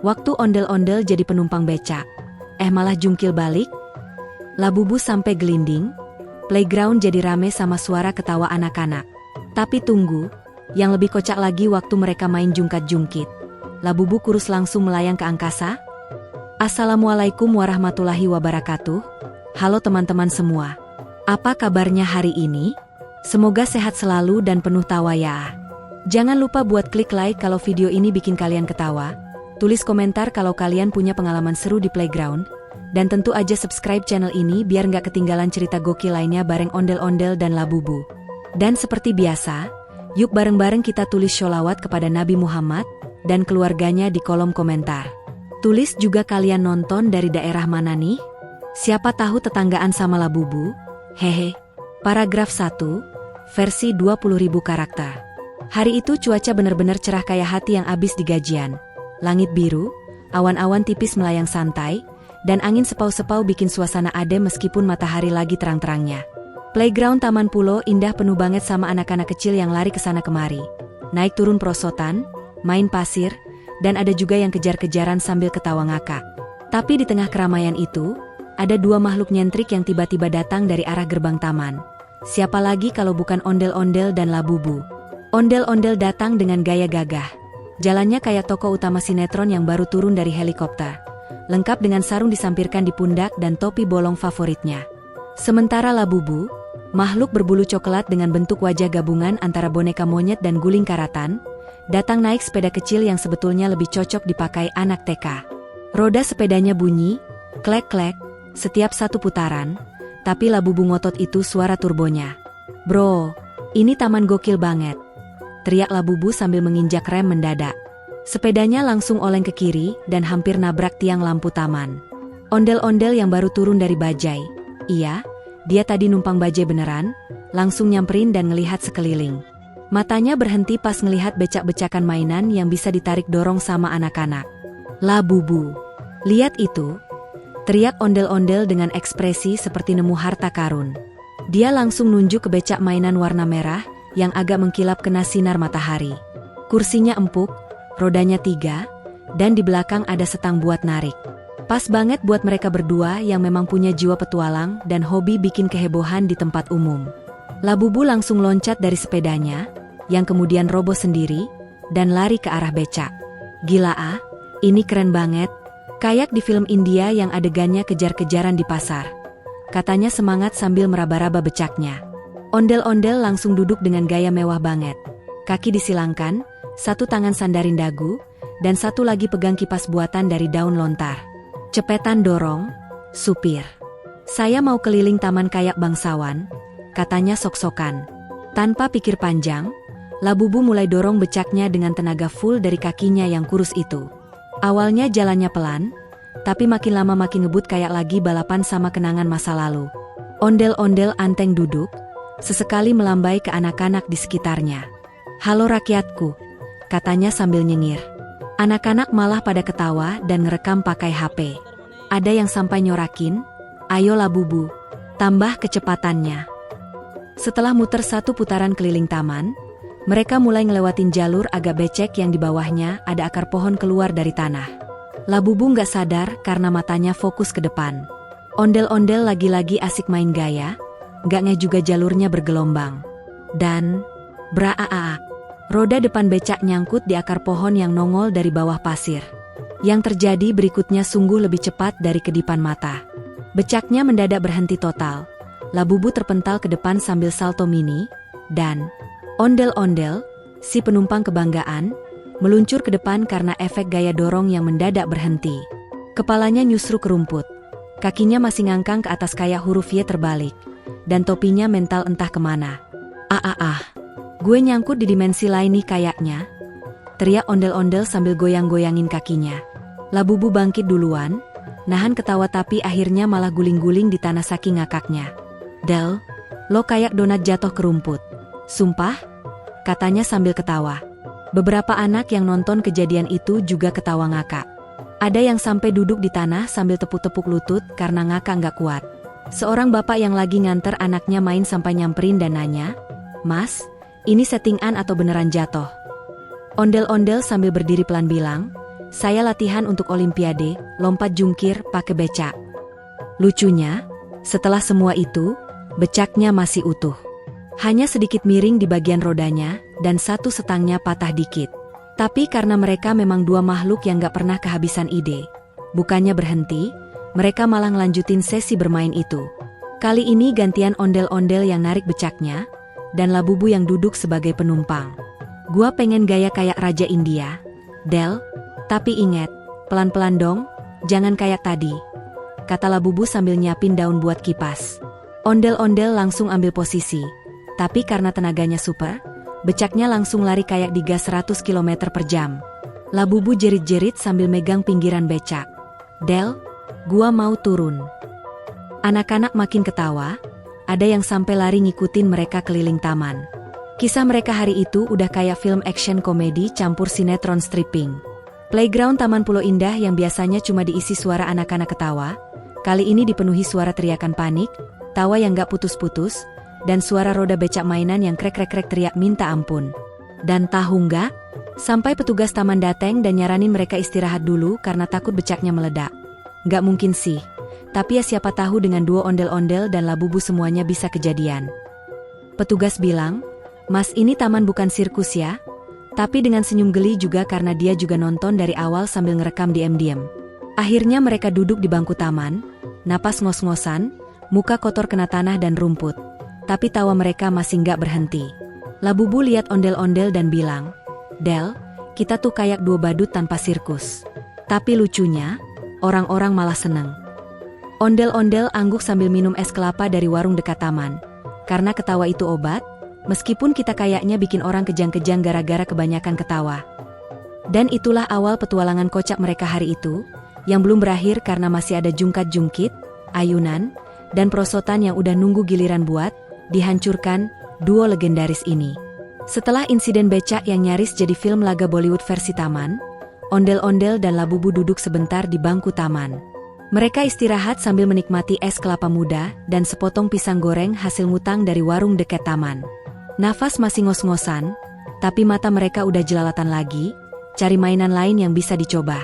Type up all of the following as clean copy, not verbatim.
Waktu ondel-ondel jadi penumpang becak, malah jungkil balik. Labubu sampai gelinding, playground jadi rame sama suara ketawa anak-anak. Tapi tunggu, yang lebih kocak lagi waktu mereka main jungkat-jungkit. Labubu kurus langsung melayang ke angkasa. Assalamualaikum warahmatullahi wabarakatuh. Halo teman-teman semua. Apa kabarnya hari ini? Semoga sehat selalu dan penuh tawa ya. Jangan lupa buat klik like kalau video ini bikin kalian ketawa. Tulis komentar kalau kalian punya pengalaman seru di playground. Dan tentu aja subscribe channel ini biar nggak ketinggalan cerita gokil lainnya bareng ondel-ondel dan Labubu. Dan seperti biasa, yuk bareng-bareng kita tulis sholawat kepada Nabi Muhammad dan keluarganya di kolom komentar. Tulis juga kalian nonton dari daerah mana nih? Siapa tahu tetanggaan sama Labubu? Hehe. Paragraf 1, versi 20.000 karakter. Hari itu cuaca bener-bener cerah kayak hati yang abis digajian. Langit biru, awan-awan tipis melayang santai, dan angin sepau-sepau bikin suasana adem meskipun matahari lagi terang-terangnya. Playground Taman Pulo indah penuh banget sama anak-anak kecil yang lari kesana kemari. Naik turun perosotan, main pasir, dan ada juga yang kejar-kejaran sambil ketawa ngakak. Tapi di tengah keramaian itu, ada dua makhluk nyentrik yang tiba-tiba datang dari arah gerbang taman. Siapa lagi kalau bukan ondel-ondel dan Labubu. Ondel-ondel datang dengan gaya gagah. Jalannya kayak tokoh utama sinetron yang baru turun dari helikopter. Lengkap dengan sarung disampirkan di pundak dan topi bolong favoritnya. Sementara Labubu, makhluk berbulu coklat dengan bentuk wajah gabungan antara boneka monyet dan guling karatan, datang naik sepeda kecil yang sebetulnya lebih cocok dipakai anak TK. Roda sepedanya bunyi, klek-klek, setiap satu putaran, tapi Labubu ngotot itu suara turbonya. Bro, ini taman gokil banget. Teriak Labubu sambil menginjak rem mendadak. Sepedanya langsung oleng ke kiri dan hampir nabrak tiang lampu taman. Ondel-ondel yang baru turun dari bajai. Iya, dia tadi numpang bajai beneran, langsung nyamperin dan ngelihat sekeliling. Matanya berhenti pas ngelihat becak-becakan mainan yang bisa ditarik dorong sama anak-anak. Labubu, lihat itu! Teriak ondel-ondel dengan ekspresi seperti nemu harta karun. Dia langsung nunjuk ke becak mainan warna merah yang agak mengkilap kena sinar matahari. Kursinya empuk, rodanya 3, dan di belakang ada setang buat narik. Pas banget buat mereka berdua yang memang punya jiwa petualang dan hobi bikin kehebohan di tempat umum. Labubu langsung loncat dari sepedanya, yang kemudian roboh sendiri, dan lari ke arah becak. Gila ah, ini keren banget. Kayak di film India yang adegannya kejar-kejaran di pasar. Katanya semangat sambil meraba-raba becaknya. Ondel-ondel langsung duduk dengan gaya mewah banget. Kaki disilangkan, satu tangan sandarin dagu, dan satu lagi pegang kipas buatan dari daun lontar. Cepetan dorong, supir. Saya mau keliling taman kayak bangsawan, katanya sok-sokan. Tanpa pikir panjang, Labubu mulai dorong becaknya dengan tenaga full dari kakinya yang kurus itu. Awalnya jalannya pelan, tapi makin lama makin ngebut kayak lagi balapan sama kenangan masa lalu. Ondel-ondel anteng duduk, sesekali melambai ke anak-anak di sekitarnya. Halo rakyatku, katanya sambil nyengir. Anak-anak malah pada ketawa dan ngerekam pakai HP. Ada yang sampai nyorakin, ayo Labubu, tambah kecepatannya. Setelah muter satu putaran keliling taman, mereka mulai ngelewatin jalur agak becek yang di bawahnya ada akar pohon keluar dari tanah. Labubu nggak sadar karena matanya fokus ke depan. Ondel-ondel lagi-lagi asik main gaya, nggak ngeh juga jalurnya bergelombang. Dan, braa, roda depan becak nyangkut di akar pohon yang nongol dari bawah pasir. Yang terjadi berikutnya sungguh lebih cepat dari kedipan mata. Becaknya mendadak berhenti total. Labubu terpental ke depan sambil salto mini, dan ondel-ondel, si penumpang kebanggaan, meluncur ke depan karena efek gaya dorong yang mendadak berhenti. Kepalanya nyusruk ke rumput. Kakinya masih ngangkang ke atas kayak huruf Y terbalik. Dan topinya mental entah kemana. Gue nyangkut di dimensi lain nih kayaknya. Teriak ondel-ondel sambil goyang-goyangin kakinya. Labubu bangkit duluan, nahan ketawa tapi akhirnya malah guling-guling di tanah saking ngakaknya. Del, lo kayak donat jatuh ke rumput. Sumpah? Katanya sambil ketawa. Beberapa anak yang nonton kejadian itu juga ketawa ngakak. Ada yang sampai duduk di tanah sambil tepuk-tepuk lutut karena ngakak nggak kuat. Seorang bapak yang lagi nganter anaknya main sampai nyamperin dan nanya, "Mas, ini settingan atau beneran jatuh?" Ondel-ondel sambil berdiri pelan bilang, Saya latihan untuk olimpiade, lompat jungkir pakai becak. Lucunya, setelah semua itu, becaknya masih utuh. Hanya sedikit miring di bagian rodanya, dan satu setangnya patah dikit. Tapi karena mereka memang dua makhluk yang gak pernah kehabisan ide, bukannya berhenti, mereka malah ngelanjutin sesi bermain itu. Kali ini gantian ondel-ondel yang narik becaknya, dan Labubu yang duduk sebagai penumpang. Gua pengen gaya kayak Raja India, Del, tapi ingat, pelan-pelan dong, jangan kayak tadi, kata Labubu sambil nyiapin daun buat kipas. Ondel-ondel langsung ambil posisi, tapi karena tenaganya super, becaknya langsung lari kayak digas 100 km per jam. Labubu jerit-jerit sambil megang pinggiran becak. Del, gua mau turun. Anak-anak makin ketawa, ada yang sampai lari ngikutin mereka keliling taman. Kisah mereka hari itu udah kayak film action komedi campur sinetron stripping. Playground Taman Pulau Indah yang biasanya cuma diisi suara anak-anak ketawa, kali ini dipenuhi suara teriakan panik, tawa yang gak putus-putus, dan suara roda becak mainan yang krek-krek-krek teriak minta ampun. Dan tahu nggak? Sampai petugas taman dateng dan nyaranin mereka istirahat dulu karena takut becaknya meledak. Nggak mungkin sih. Tapi ya siapa tahu dengan dua ondel-ondel dan Labubu semuanya bisa kejadian. Petugas bilang, "Mas, ini taman bukan sirkus ya?" Tapi dengan senyum geli juga karena dia juga nonton dari awal sambil ngerekam diam-diam. Akhirnya mereka duduk di bangku taman, napas ngos-ngosan, muka kotor kena tanah dan rumput. Tapi tawa mereka masih nggak berhenti. Labubu lihat ondel-ondel dan bilang, "Del, kita tuh kayak dua badut tanpa sirkus." Tapi lucunya, orang-orang malah seneng. Ondel-ondel angguk sambil minum es kelapa dari warung dekat taman. Karena ketawa itu obat, meskipun kita kayaknya bikin orang kejang-kejang gara-gara kebanyakan ketawa. Dan itulah awal petualangan kocak mereka hari itu, yang belum berakhir karena masih ada jungkat-jungkit, ayunan, dan perosotan yang udah nunggu giliran buat dihancurkan duo legendaris ini. Setelah insiden becak yang nyaris jadi film laga Bollywood versi taman, ondel-ondel dan Labubu duduk sebentar di bangku taman. Mereka istirahat sambil menikmati es kelapa muda dan sepotong pisang goreng hasil ngutang dari warung dekat taman. Nafas masih ngos-ngosan, tapi mata mereka udah jelalatan lagi, cari mainan lain yang bisa dicoba.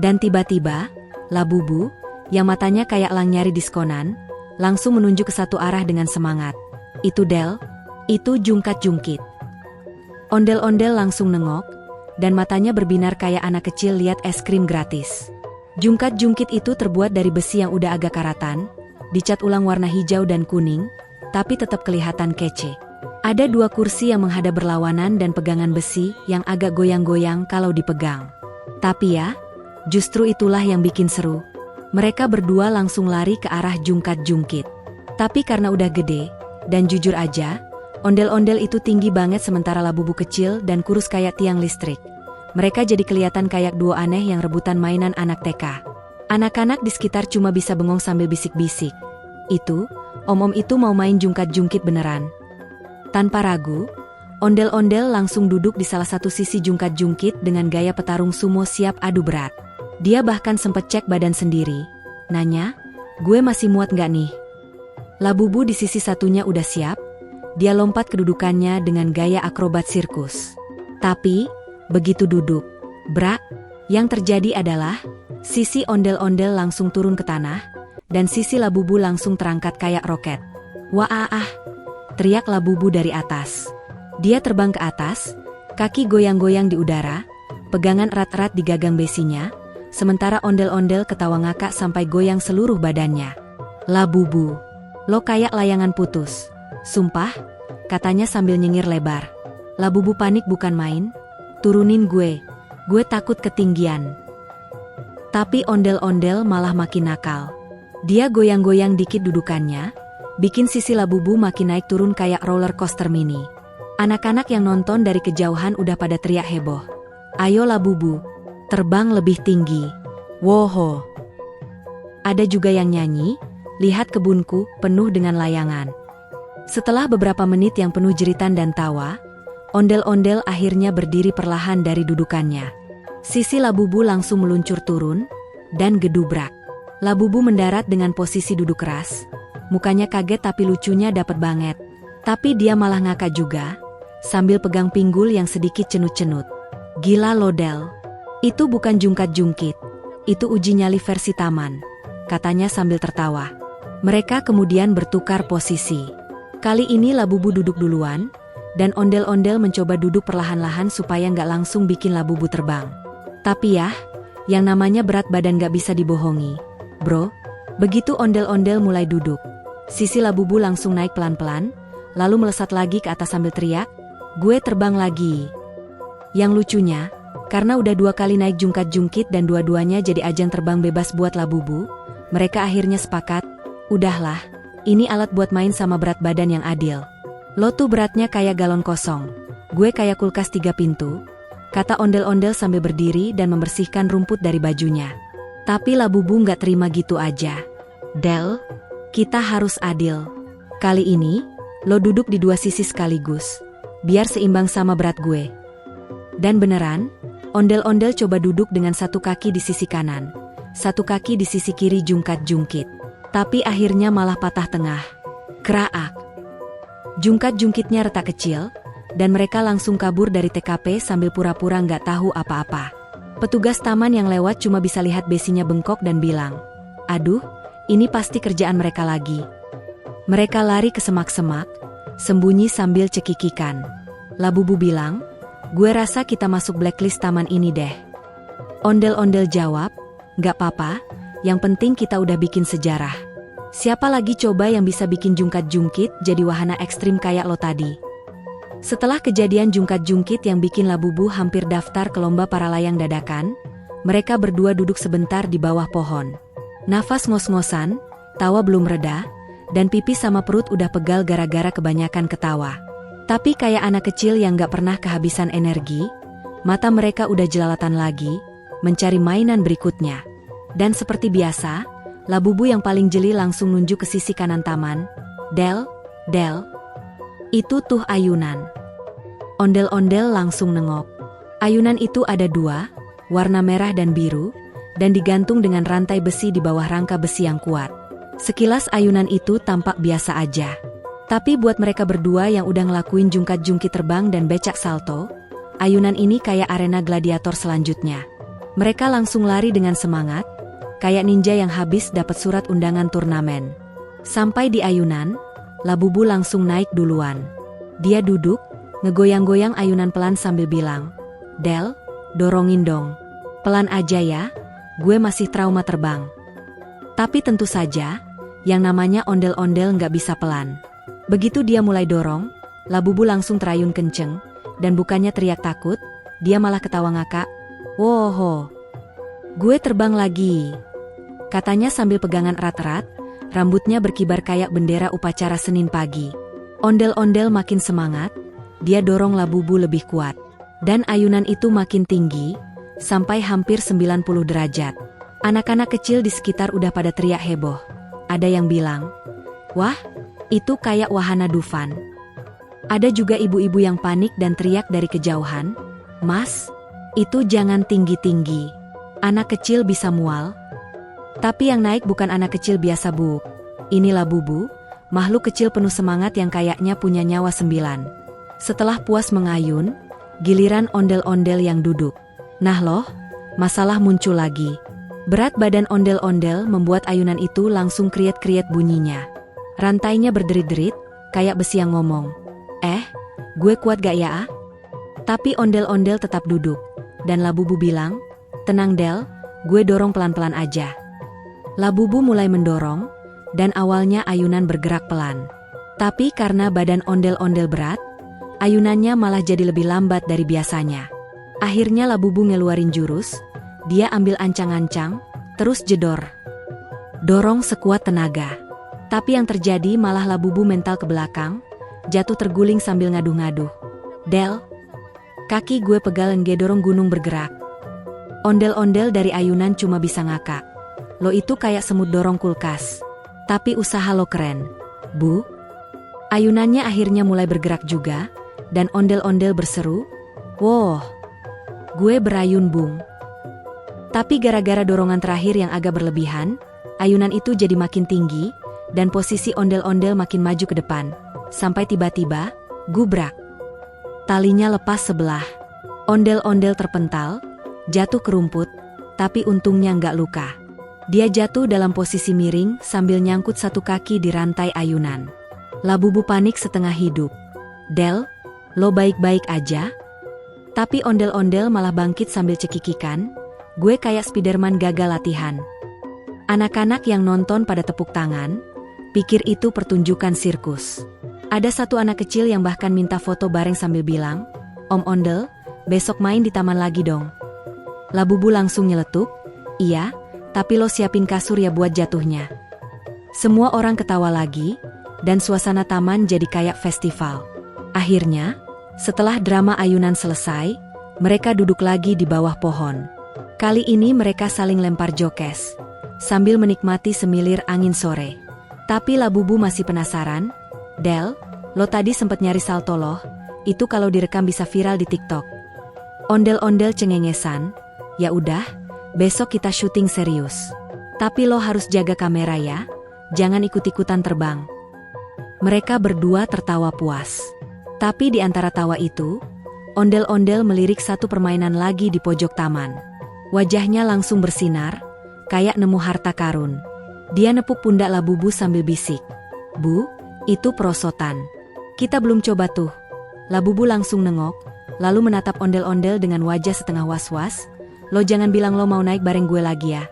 Dan tiba-tiba, Labubu, yang matanya kayak elang nyari diskonan, langsung menunjuk ke satu arah dengan semangat. "Itu Del, itu jungkat-jungkit." Ondel-ondel langsung nengok, dan matanya berbinar kayak anak kecil lihat es krim gratis. Jungkat-jungkit itu terbuat dari besi yang udah agak karatan, dicat ulang warna hijau dan kuning, tapi tetap kelihatan kece. Ada dua kursi yang menghadap berlawanan dan pegangan besi yang agak goyang-goyang kalau dipegang. Tapi ya, justru itulah yang bikin seru. Mereka berdua langsung lari ke arah jungkat-jungkit. Tapi karena udah gede, dan jujur aja, ondel-ondel itu tinggi banget sementara Labubu kecil dan kurus kayak tiang listrik. Mereka jadi kelihatan kayak duo aneh yang rebutan mainan anak TK. Anak-anak di sekitar cuma bisa bengong sambil bisik-bisik. "Itu, om-om itu mau main jungkat-jungkit beneran?" Tanpa ragu, ondel-ondel langsung duduk di salah satu sisi jungkat-jungkit dengan gaya petarung sumo siap adu berat. Dia bahkan sempet cek badan sendiri, nanya, "Gue masih muat nggak nih?" Labubu di sisi satunya udah siap, dia lompat kedudukannya dengan gaya akrobat sirkus. Tapi, begitu duduk, brak, yang terjadi adalah, sisi ondel-ondel langsung turun ke tanah, dan sisi Labubu langsung terangkat kayak roket. "Wah ah!" teriak Labubu dari atas. Dia terbang ke atas, kaki goyang-goyang di udara, pegangan erat-erat di gagang besinya, sementara ondel-ondel ketawa ngakak sampai goyang seluruh badannya. "Labubu, lo kayak layangan putus. Sumpah," katanya sambil nyengir lebar. Labubu panik bukan main. "Turunin gue takut ketinggian." Tapi ondel-ondel malah makin nakal. Dia goyang-goyang dikit dudukannya, bikin sisi Labubu makin naik turun kayak roller coaster mini. Anak-anak yang nonton dari kejauhan udah pada teriak heboh. "Ayo Labubu, terbang lebih tinggi. Woho." Ada juga yang nyanyi, "Lihat kebunku, penuh dengan layangan." Setelah beberapa menit yang penuh jeritan dan tawa, ondel-ondel akhirnya berdiri perlahan dari dudukannya. Sisi Labubu langsung meluncur turun, dan gedubrak. Labubu mendarat dengan posisi duduk keras. Mukanya kaget tapi lucunya dapet banget. Tapi dia malah ngakak juga, sambil pegang pinggul yang sedikit cenut-cenut. "Gila lo Del. Itu bukan jungkat-jungkit. Itu uji nyali versi taman, katanya sambil tertawa. Mereka kemudian bertukar posisi. Kali ini Labubu duduk duluan, dan ondel-ondel mencoba duduk perlahan-lahan supaya nggak langsung bikin Labubu terbang. Tapi ya, yang namanya berat badan nggak bisa dibohongi, bro. Begitu ondel-ondel mulai duduk, sisi Labubu langsung naik pelan-pelan, lalu melesat lagi ke atas sambil teriak, "Gue terbang lagi." Yang lucunya, karena udah 2 kali naik jungkat-jungkit dan dua-duanya jadi ajang terbang bebas buat Labubu, mereka akhirnya sepakat, udahlah, ini alat buat main sama berat badan yang adil. Lo tuh beratnya kayak galon kosong, gue kayak kulkas 3 pintu, kata ondel-ondel sambil berdiri dan membersihkan rumput dari bajunya. Tapi Labubu nggak terima gitu aja. Del, kita harus adil. Kali ini, lo duduk di 2 sisi sekaligus, biar seimbang sama berat gue. Dan beneran, ondel-ondel coba duduk dengan 1 kaki di sisi kanan, 1 kaki di sisi kiri jungkat-jungkit. Tapi akhirnya malah patah tengah. Kraak. Jungkat-jungkitnya retak kecil, dan mereka langsung kabur dari TKP sambil pura-pura nggak tahu apa-apa. Petugas taman yang lewat cuma bisa lihat besinya bengkok dan bilang, "Aduh, ini pasti kerjaan mereka lagi." Mereka lari ke semak-semak, sembunyi sambil cekikikan. Labubu bilang, "Gue rasa kita masuk blacklist taman ini deh." Ondel-ondel jawab, "Nggak apa-apa, yang penting kita udah bikin sejarah. Siapa lagi coba yang bisa bikin jungkat-jungkit jadi wahana ekstrim kayak lo tadi?" Setelah kejadian jungkat-jungkit yang bikin Labubu hampir daftar ke lomba para layang dadakan, mereka berdua duduk sebentar di bawah pohon. Nafas ngos-ngosan, tawa belum reda, dan pipi sama perut udah pegal gara-gara kebanyakan ketawa. Tapi kayak anak kecil yang gak pernah kehabisan energi, mata mereka udah jelalatan lagi, mencari mainan berikutnya. Dan seperti biasa, Labubu yang paling jeli langsung nunjuk ke sisi kanan taman. Del, itu tuh ayunan." Ondel-ondel langsung nengok. Ayunan itu ada 2, warna merah dan biru, dan digantung dengan rantai besi di bawah rangka besi yang kuat. Sekilas ayunan itu tampak biasa aja. Tapi buat mereka berdua yang udah ngelakuin jungkat-jungkit terbang dan becak salto, ayunan ini kayak arena gladiator selanjutnya. Mereka langsung lari dengan semangat, kayak ninja yang habis dapat surat undangan turnamen. Sampai di ayunan, Labubu langsung naik duluan. Dia duduk, ngegoyang-goyang ayunan pelan sambil bilang, "Del, dorongin dong. Pelan aja ya, gue masih trauma terbang." Tapi tentu saja, yang namanya ondel-ondel nggak bisa pelan. Begitu dia mulai dorong, Labubu langsung terayun kenceng, dan bukannya teriak takut, dia malah ketawa ngakak. "Woho, gue terbang lagi," katanya sambil pegangan erat-erat, rambutnya berkibar kayak bendera upacara Senin pagi. Ondel-ondel makin semangat, dia dorong Labubu lebih kuat. Dan ayunan itu makin tinggi, sampai hampir 90 derajat. Anak-anak kecil di sekitar udah pada teriak heboh. Ada yang bilang, "Wah, itu kayak wahana Dufan." Ada juga ibu-ibu yang panik dan teriak dari kejauhan, "Mas, itu jangan tinggi-tinggi. Anak kecil bisa mual." Tapi yang naik bukan anak kecil biasa, Bu. Ini Labubu, makhluk kecil penuh semangat yang kayaknya punya nyawa 9. Setelah puas mengayun, giliran ondel-ondel yang duduk. Nah loh, masalah muncul lagi. Berat badan ondel-ondel membuat ayunan itu langsung kriet-kriet bunyinya. Rantainya berderit-derit, kayak besi yang ngomong, gue kuat gak ya?" Tapi ondel-ondel tetap duduk. Dan Labubu bilang, "Tenang Del, gue dorong pelan-pelan aja." Labubu mulai mendorong, dan awalnya ayunan bergerak pelan. Tapi karena badan ondel-ondel berat, ayunannya malah jadi lebih lambat dari biasanya. Akhirnya Labubu ngeluarin jurus, dia ambil ancang-ancang, terus jedor. Dorong sekuat tenaga. Tapi yang terjadi malah Labubu mental ke belakang, jatuh terguling sambil ngaduh-ngaduh. "Del, kaki gue pegal ngedorong gunung bergerak." Ondel-ondel dari ayunan cuma bisa ngakak. "Lo itu kayak semut dorong kulkas. Tapi usaha lo keren, Bu." Ayunannya akhirnya mulai bergerak juga, dan ondel-ondel berseru, "Woh, gue berayun Bung." Tapi gara-gara dorongan terakhir yang agak berlebihan, ayunan itu jadi makin tinggi, dan posisi ondel-ondel makin maju ke depan. Sampai tiba-tiba, gubrak. Talinya lepas sebelah. Ondel-ondel terpental, jatuh ke rumput, tapi untungnya nggak luka. Dia jatuh dalam posisi miring sambil nyangkut satu kaki di rantai ayunan. Labubu panik setengah hidup. "Del, lo baik-baik aja?" Tapi ondel-ondel malah bangkit sambil cekikikan, "Gue kayak Spiderman gagal latihan." Anak-anak yang nonton pada tepuk tangan, pikir itu pertunjukan sirkus. Ada satu anak kecil yang bahkan minta foto bareng sambil bilang, "Om Ondel, besok main di taman lagi dong." Labubu langsung nyeletuk, "Iya, tapi lo siapin kasur ya buat jatuhnya." Semua orang ketawa lagi, dan suasana taman jadi kayak festival. Akhirnya, setelah drama ayunan selesai, mereka duduk lagi di bawah pohon. Kali ini mereka saling lempar jokes, sambil menikmati semilir angin sore. Tapi Labubu masih penasaran, "Del, lo tadi sempet nyari salto loh, itu kalau direkam bisa viral di TikTok." Ondel-ondel cengengesan, "Ya udah, besok kita syuting serius. Tapi lo harus jaga kamera ya, jangan ikut-ikutan terbang." Mereka berdua tertawa puas. Tapi di antara tawa itu, ondel-ondel melirik satu permainan lagi di pojok taman. Wajahnya langsung bersinar, kayak nemu harta karun. Dia nepuk pundak Labubu sambil bisik, "Bu, itu perosotan. Kita belum coba tuh." Labubu langsung nengok, lalu menatap ondel-ondel dengan wajah setengah was-was, "Lo jangan bilang lo mau naik bareng gue lagi ya."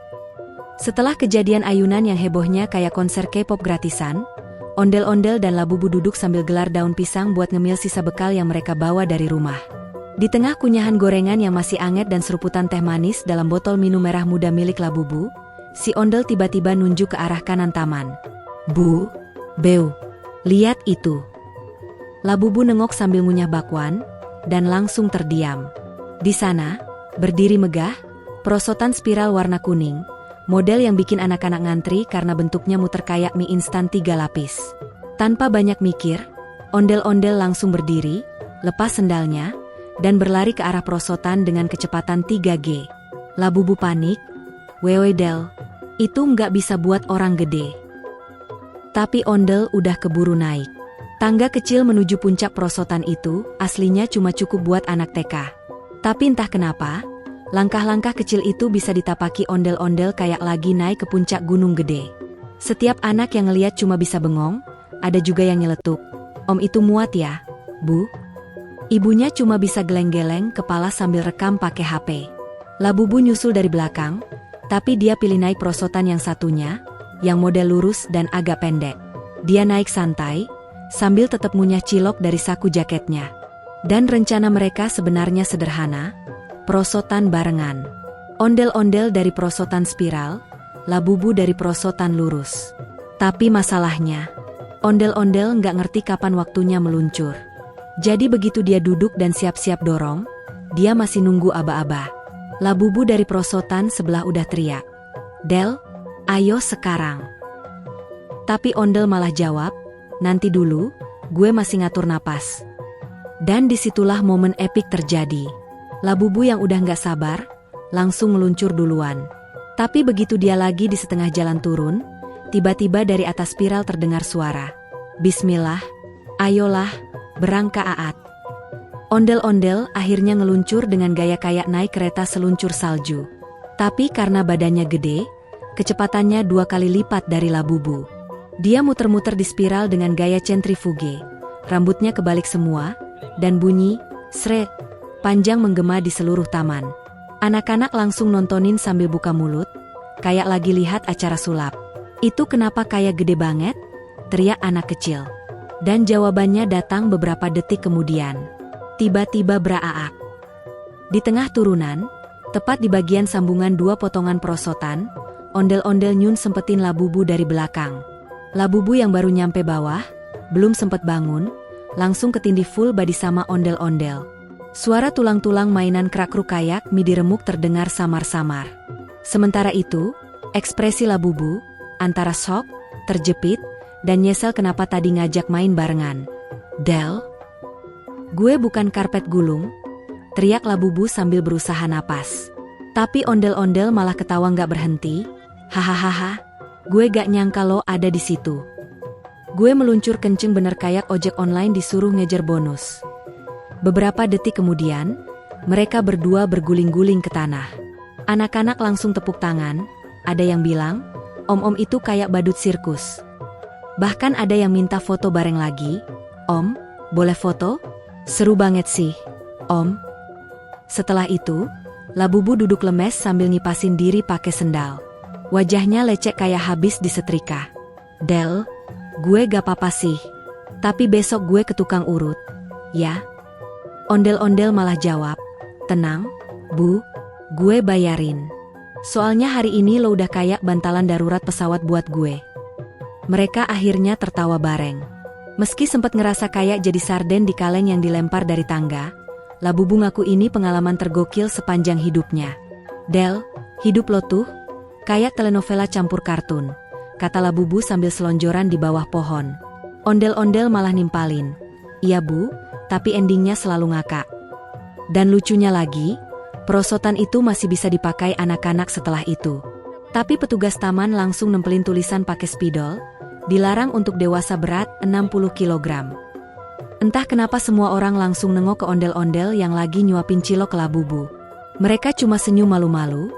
Setelah kejadian ayunan yang hebohnya kayak konser K-pop gratisan, ondel-ondel dan Labubu duduk sambil gelar daun pisang buat ngemil sisa bekal yang mereka bawa dari rumah. Di tengah kunyahan gorengan yang masih anget dan seruputan teh manis dalam botol minum merah muda milik Labubu, si ondel tiba-tiba nunjuk ke arah kanan taman. "Bu, Beu, lihat itu." Labubu nengok sambil ngunyah bakwan, dan langsung terdiam. Di sana, berdiri megah, perosotan spiral warna kuning, model yang bikin anak-anak ngantri karena bentuknya muter kayak mie instan 3 lapis. Tanpa banyak mikir, ondel-ondel langsung berdiri, lepas sendalnya, dan berlari ke arah perosotan dengan kecepatan 3G. Labubu panik, "Wewe Del, itu nggak bisa buat orang gede." Tapi ondel udah keburu naik. Tangga kecil menuju puncak perosotan itu aslinya cuma cukup buat anak TK. Tapi entah kenapa, langkah-langkah kecil itu bisa ditapaki ondel-ondel kayak lagi naik ke puncak gunung gede. Setiap anak yang ngeliat cuma bisa bengong, ada juga yang nyeletuk, "Om itu muat ya, Bu?" Ibunya cuma bisa geleng-geleng kepala sambil rekam pakai HP. Labubu nyusul dari belakang, tapi dia pilih naik perosotan yang satunya, yang model lurus dan agak pendek. Dia naik santai, sambil tetap ngunyah cilok dari saku jaketnya. Dan rencana mereka sebenarnya sederhana, perosotan barengan. Ondel-ondel dari perosotan spiral, Labubu dari perosotan lurus. Tapi masalahnya, ondel-ondel nggak ngerti kapan waktunya meluncur. Jadi begitu dia duduk dan siap-siap dorong, dia masih nunggu aba-aba. Labubu dari perosotan sebelah udah teriak, "Del, ayo sekarang." Tapi ondel malah jawab, "Nanti dulu, gue masih ngatur napas." Dan disitulah momen epik terjadi. Labubu yang udah nggak sabar, langsung meluncur duluan. Tapi begitu dia lagi di setengah jalan turun, tiba-tiba dari atas spiral terdengar suara, "Bismillah, ayolah, berangkat Aat." Ondel-ondel akhirnya ngeluncur dengan gaya kayak naik kereta seluncur salju. Tapi karena badannya gede, kecepatannya 2 kali lipat dari Labubu. Dia muter-muter di spiral dengan gaya centrifuge. Rambutnya kebalik semua, dan bunyi, "Sret," panjang menggema di seluruh taman. Anak-anak langsung nontonin sambil buka mulut, kayak lagi lihat acara sulap. "Itu kenapa kayak gede banget?" teriak anak kecil. Dan jawabannya datang beberapa detik kemudian. Tiba-tiba beraak. Di tengah turunan, tepat di bagian sambungan 2 potongan perosotan, ondel-ondel nyun sempetin Labubu dari belakang. Labubu yang baru nyampe bawah, belum sempet bangun, langsung ketindih full body sama ondel-ondel. Suara tulang-tulang mainan krak-kruk kayak mie diremuk terdengar samar-samar. Sementara itu, ekspresi Labubu, antara shock, terjepit, dan nyesel kenapa tadi ngajak main barengan. "Del, gue bukan karpet gulung," teriak Labubu sambil berusaha napas. Tapi ondel-ondel malah ketawa gak berhenti, "Hahaha, gue gak nyangka lo ada di situ. Gue meluncur kenceng bener kayak ojek online disuruh ngejar bonus." Beberapa detik kemudian, Mereka berdua berguling-guling ke tanah. Anak-anak langsung tepuk tangan, ada yang bilang, om-om itu kayak badut sirkus. Bahkan ada yang minta foto bareng lagi. Om, boleh foto? Seru banget sih, om. Setelah itu, Labubu duduk lemes sambil ngipasin diri pakai sendal. Wajahnya lecek kayak habis disetrika. Del, gue gak apa-apa sih. Tapi besok gue ke tukang urut. Ya? Ondel-ondel malah jawab, tenang, Bu, gue bayarin. Soalnya hari ini lo udah kayak bantalan darurat pesawat buat gue. Mereka akhirnya tertawa bareng. Meski sempat ngerasa kayak jadi sarden di kaleng yang dilempar dari tangga, Labubu ngaku ini pengalaman tergokil sepanjang hidupnya. Del, hidup lo tuh kayak telenovela campur kartun, kata Labubu sambil selonjoran di bawah pohon. Ondel-ondel malah nimpalin. Iya Bu, tapi endingnya selalu ngakak. Dan lucunya lagi, perosotan itu masih bisa dipakai anak-anak setelah itu. Tapi petugas taman langsung nempelin tulisan pakai spidol, dilarang untuk dewasa berat 60 kg. Entah kenapa semua orang langsung nengok ke ondel-ondel yang lagi nyuapin cilok ke Labubu. Mereka cuma senyum malu-malu,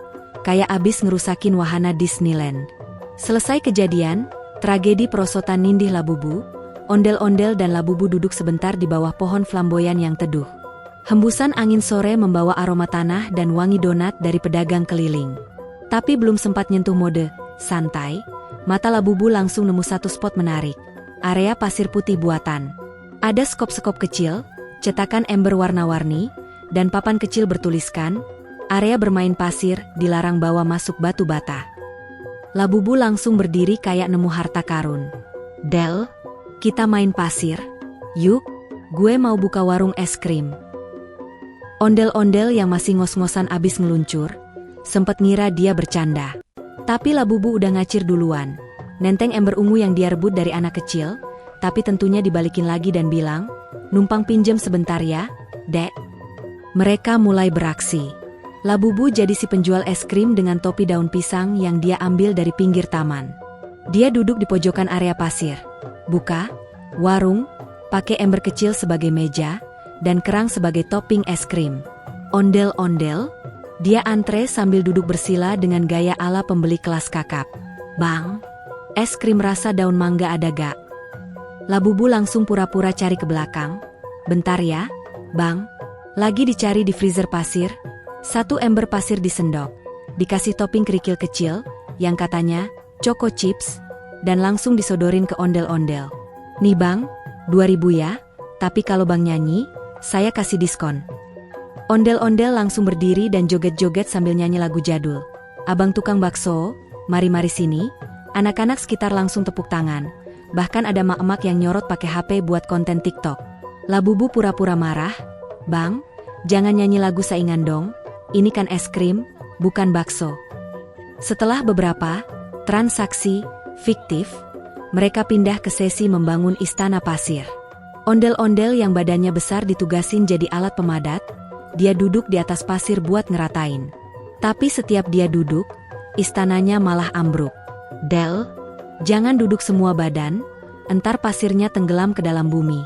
kayak abis ngerusakin wahana Disneyland. Selesai kejadian, tragedi perosotan nindih Labubu, ondel-ondel dan Labubu duduk sebentar di bawah pohon flamboyan yang teduh. Hembusan angin sore membawa aroma tanah dan wangi donat dari pedagang keliling. Tapi belum sempat nyentuh mode santai, mata Labubu langsung nemu satu spot menarik. Area pasir putih buatan. Ada skop-skop kecil, cetakan ember warna-warni, dan papan kecil bertuliskan, area bermain pasir, dilarang bawa masuk batu bata. Labubu langsung berdiri kayak nemu harta karun. Del, kita main pasir? Yuk, gue mau buka warung es krim. Ondel-ondel yang masih ngos-ngosan abis ngeluncur, sempet ngira dia bercanda. Tapi Labubu udah ngacir duluan, nenteng ember ungu yang dia rebut dari anak kecil, tapi tentunya dibalikin lagi dan bilang, numpang pinjem sebentar ya, Dek. Mereka mulai beraksi. Labubu jadi si penjual es krim dengan topi daun pisang yang dia ambil dari pinggir taman. Dia duduk di pojokan area pasir. Buka warung, pakai ember kecil sebagai meja, dan kerang sebagai topping es krim. Ondel-ondel, dia antre sambil duduk bersila dengan gaya ala pembeli kelas kakap. Bang, es krim rasa daun mangga ada gak? Labubu langsung pura-pura cari ke belakang. Bentar ya, Bang. Lagi dicari di freezer pasir. Satu ember pasir disendok, dikasih topping kerikil kecil, yang katanya, choco chips, dan langsung disodorin ke ondel-ondel. Nih Bang, 2.000 ya, tapi kalau Bang nyanyi, saya kasih diskon. Ondel-ondel langsung berdiri dan joget-joget sambil nyanyi lagu jadul. Abang tukang bakso, mari-mari sini. Anak-anak sekitar langsung tepuk tangan. Bahkan ada mak-mak yang nyorot pakai HP buat konten TikTok. Labubu pura-pura marah. Bang, jangan nyanyi lagu saingan dong. Ini kan es krim, bukan bakso. Setelah beberapa transaksi fiktif, mereka pindah ke sesi membangun istana pasir. Ondel-ondel yang badannya besar ditugasin jadi alat pemadat. Dia duduk di atas pasir buat ngeratain. Tapi setiap dia duduk, istananya malah ambruk. Del, jangan duduk semua badan, entar pasirnya tenggelam ke dalam bumi.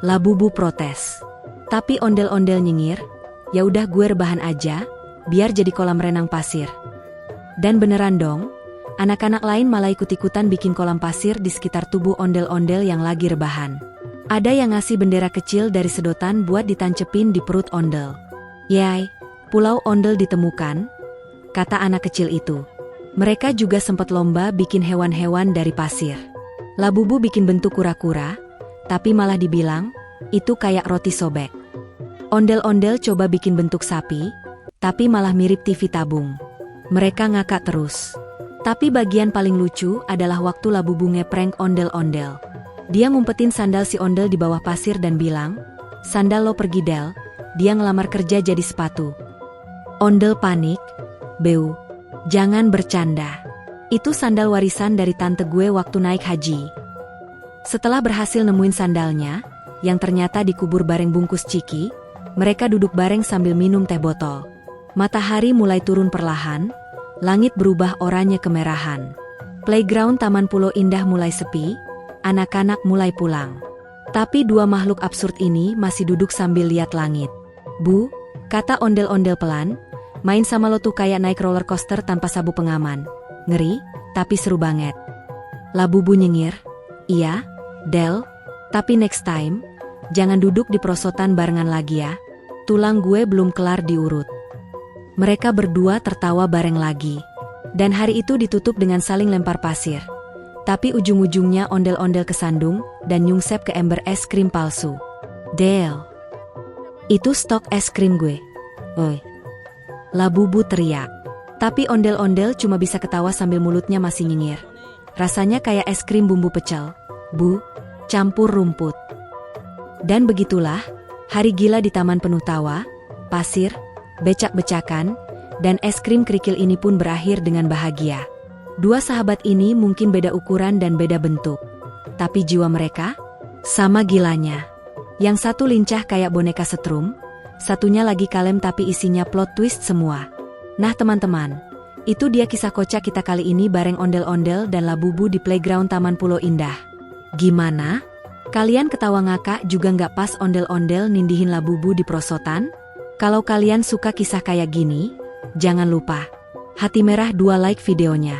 Labubu protes. Tapi ondel-ondel nyengir, ya udah gue rebahan aja, biar jadi kolam renang pasir. Dan beneran dong, anak-anak lain malah ikut-ikutan bikin kolam pasir di sekitar tubuh ondel-ondel yang lagi rebahan. Ada yang ngasih bendera kecil dari sedotan buat ditancepin di perut ondel. Yay, pulau ondel ditemukan, kata anak kecil itu. Mereka juga sempat lomba bikin hewan-hewan dari pasir. Labubu bikin bentuk kura-kura, tapi malah dibilang, itu kayak roti sobek. Ondel-ondel coba bikin bentuk sapi, tapi malah mirip TV tabung. Mereka ngakak terus. Tapi bagian paling lucu adalah waktu Labubu ngeprank ondel-ondel. Dia ngumpetin sandal si ondel di bawah pasir dan bilang, sandal lo pergi Del, dia ngelamar kerja jadi sepatu. Ondel panik, Beu, jangan bercanda. Itu sandal warisan dari tante gue waktu naik haji. Setelah berhasil nemuin sandalnya, yang ternyata dikubur bareng bungkus ciki, mereka duduk bareng sambil minum teh botol. Matahari mulai turun perlahan, langit berubah oranye kemerahan. Playground Taman Pulau Indah mulai sepi, anak-anak mulai pulang. Tapi dua makhluk absurd ini masih duduk sambil lihat langit. Bu, Kata ondel-ondel pelan, main sama lo tuh kayak naik roller coaster tanpa sabuk pengaman. Ngeri, tapi seru banget. Labubu nyengir, iya, Del, tapi next time, jangan duduk di perosotan barengan lagi ya. Tulang gue belum kelar diurut. Mereka berdua tertawa bareng lagi. Dan hari itu ditutup dengan saling lempar pasir. Tapi ujung-ujungnya ondel-ondel kesandung dan nyungsep ke ember es krim palsu. Del, itu stok es krim gue. Oi. Labubu teriak. Tapi ondel-ondel cuma bisa ketawa sambil mulutnya masih nyinyir. Rasanya kayak es krim bumbu pecel. Bu, campur rumput. Dan begitulah, hari gila di taman penuh tawa, pasir, becak-becakan, dan es krim kerikil ini pun berakhir dengan bahagia. Dua sahabat ini mungkin beda ukuran dan beda bentuk. Tapi jiwa mereka sama gilanya. Yang satu lincah kayak boneka setrum, satunya lagi kalem tapi isinya plot twist semua. Nah teman-teman, itu dia kisah kocak kita kali ini bareng ondel-ondel dan Labubu di playground Taman Pulau Indah. Gimana? Kalian ketawa ngakak juga nggak pas ondel-ondel nindihin Labubu di perosotan? Kalau kalian suka kisah kayak gini, jangan lupa hati merah 2 like videonya.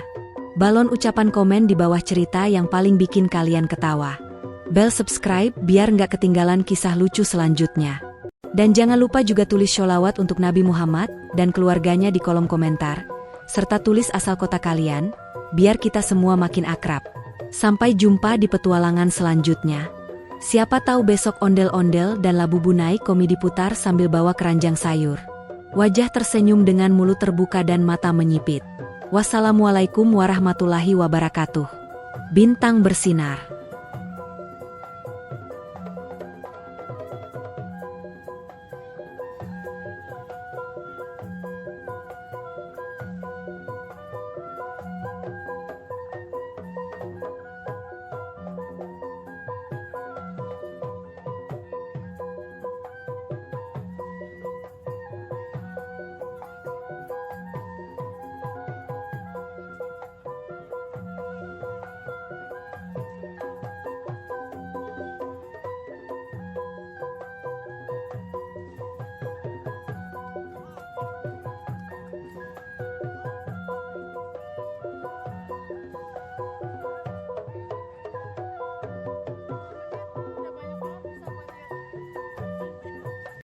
Balon ucapan komen di bawah cerita yang paling bikin kalian ketawa. Bel subscribe biar nggak ketinggalan kisah lucu selanjutnya. Dan jangan lupa juga tulis sholawat untuk Nabi Muhammad dan keluarganya di kolom komentar. Serta tulis asal kota kalian, biar kita semua makin akrab. Sampai jumpa di petualangan selanjutnya. Siapa tahu besok ondel-ondel dan Labubu naik komedi putar sambil bawa keranjang sayur. Wajah tersenyum dengan mulut terbuka dan mata menyipit. Wassalamualaikum warahmatullahi wabarakatuh. Bintang bersinar.